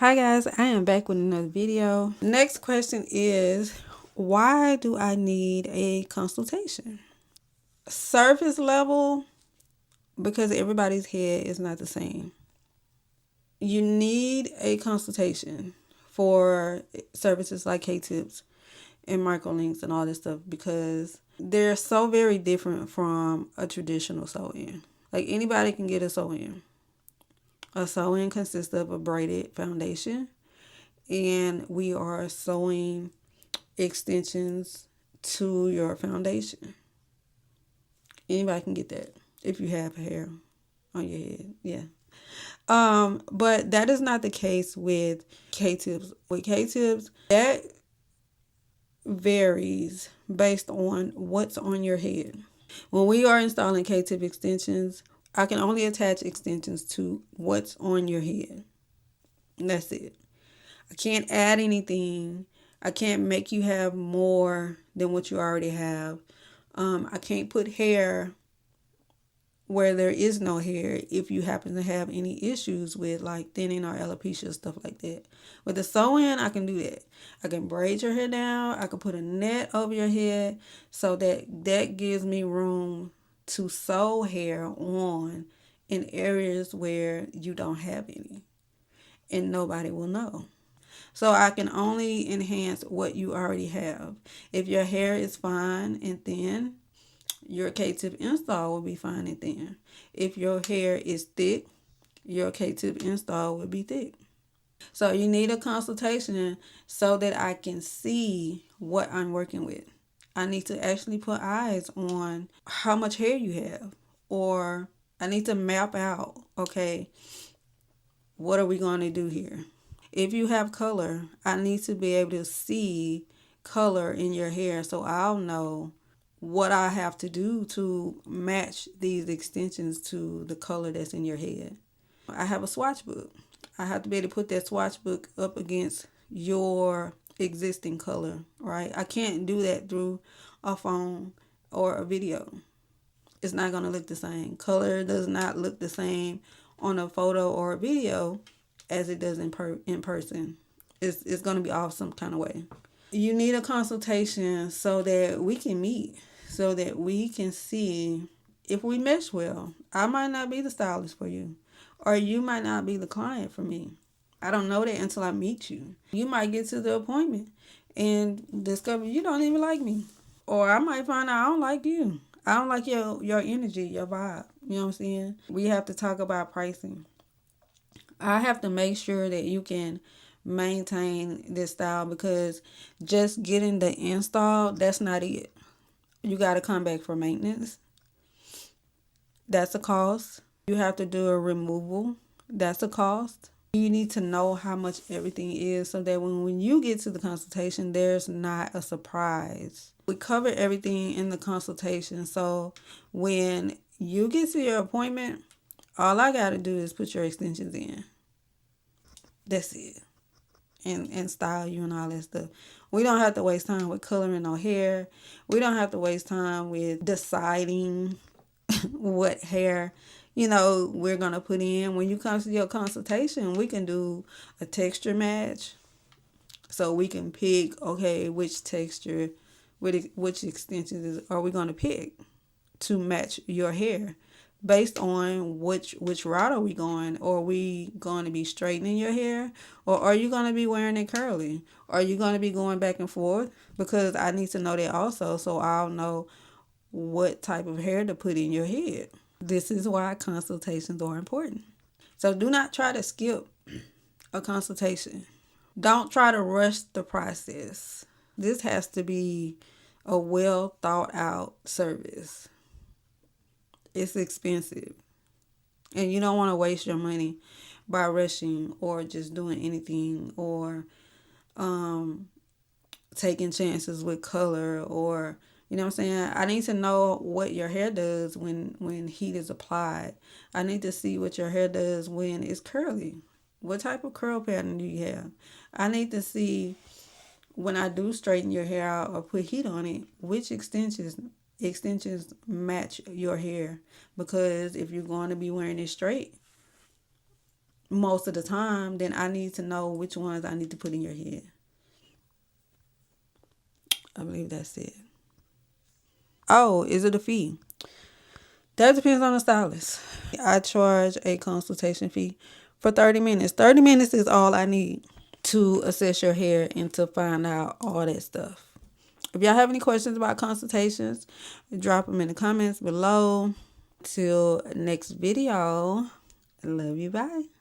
Hi guys, I am back with another video. Next question is, why do I need a consultation? Surface level, because everybody's head is not the same. You need a consultation for services like K-tips and microlinks and all this stuff because they're so very different from a traditional sew-in. Like anybody can get a sew-in. A sew-in consists of a braided foundation, and we are sewing extensions to your foundation. Anybody can get that if you have hair on your head. Yeah. But that is not the case with K-tips. With K-tips, that varies based on what's on your head. When we are installing K-tip extensions, I can only attach extensions to what's on your head. And that's it. I can't add anything. I can't make you have more than what you already have. I can't put hair where there is no hair if you happen to have any issues with like thinning or alopecia, stuff like that. With the sew-in, I can do that. I can braid your hair down. I can put a net over your head so that gives me room to sew hair on in areas where you don't have any and nobody will know. So I can only enhance what you already have. If your hair is fine and thin, your K-tip install will be fine and thin. If your hair is thick, your K-tip install will be thick. So you need a consultation so that I can see what I'm working with. I need to actually put eyes on how much hair you have, or I need to map out, okay, what are we going to do here? If you have color, I need to be able to see color in your hair so I'll know what I have to do to match these extensions to the color that's in your head. I have a swatch book. I have to be able to put that swatch book up against your existing color, right? I can't do that through a phone or a video. It's not going to look the same. Color does not look the same on a photo or a video as it does in person. It's going to be off some kind of way. You need a consultation so that we can meet, so that we can see if we mesh well. I might not be the stylist for you, or you might not be the client for me. I don't know that until I meet you. You might get to the appointment and discover you don't even like me, or I might find out I don't like you. I don't like your energy, your vibe. You know what I'm saying? We have to talk about pricing. I have to make sure that you can maintain this style, because just getting the install, that's not it. You got to come back for maintenance. That's a cost. You have to do a removal. That's a cost. You need to know how much everything is so that when you get to the consultation, there's not a surprise. We cover everything in the consultation. So when you get to your appointment, all I got to do is put your extensions in. That's it. And style you and all that stuff. We don't have to waste time with coloring our hair. We don't have to waste time with deciding what hair, we're going to put in. When you come to your consultation, we can do a texture match. So we can pick, okay, which texture, which extensions are we going to pick to match your hair, based on which route are we going. Or are we going to be straightening your hair, or are you going to be wearing it curly? Are you going to be going back and forth? Because I need to know that also, so I'll know what type of hair to put in your head. This is why consultations are important. So do not try to skip a consultation. Don't try to rush the process. This has to be a well thought out service. It's expensive, and you don't want to waste your money by rushing or just doing anything, or taking chances with color, or you know what I'm saying? I need to know what your hair does when heat is applied. I need to see what your hair does when it's curly. What type of curl pattern do you have? I need to see when I do straighten your hair out or put heat on it, which extensions match your hair. Because if you're going to be wearing it straight, most of the time, then I need to know which ones I need to put in your head. I believe that's it. Oh, is it a fee? That depends on the stylist. I charge a consultation fee for 30 minutes. 30 minutes is all I need to assess your hair and to find out all that stuff. If y'all have any questions about consultations, drop them in the comments below. Till next video. Love you. Bye.